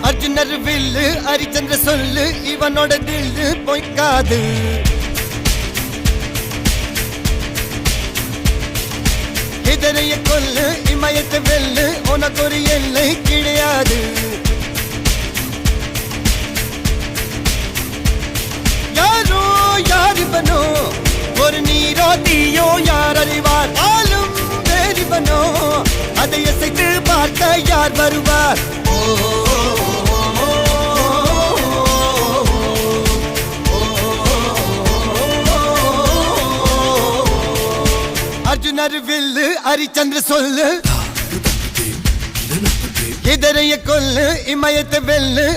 அர்ஜுனர் வில்லு ஹரிச்சந்திர சொல்லு இவனோட தில்லு பொய்க்காது. இதனைய கொல்லு இமயத்தை வெல்லு உனக்கு ஒரு எல்லை கிடையாது. யாரோ யாரிவனோ ஒரு நீரோ தீயோ யார் அறிவார். ஆளும் வேறிவனோ அதை அசைத்து பார்க்க யார் வருவார். அர்ஜுனர் வில்லு ஹரிச்சந்திர சொல்லு இதரைய கொல்லு இமயத்தை வெல்லு.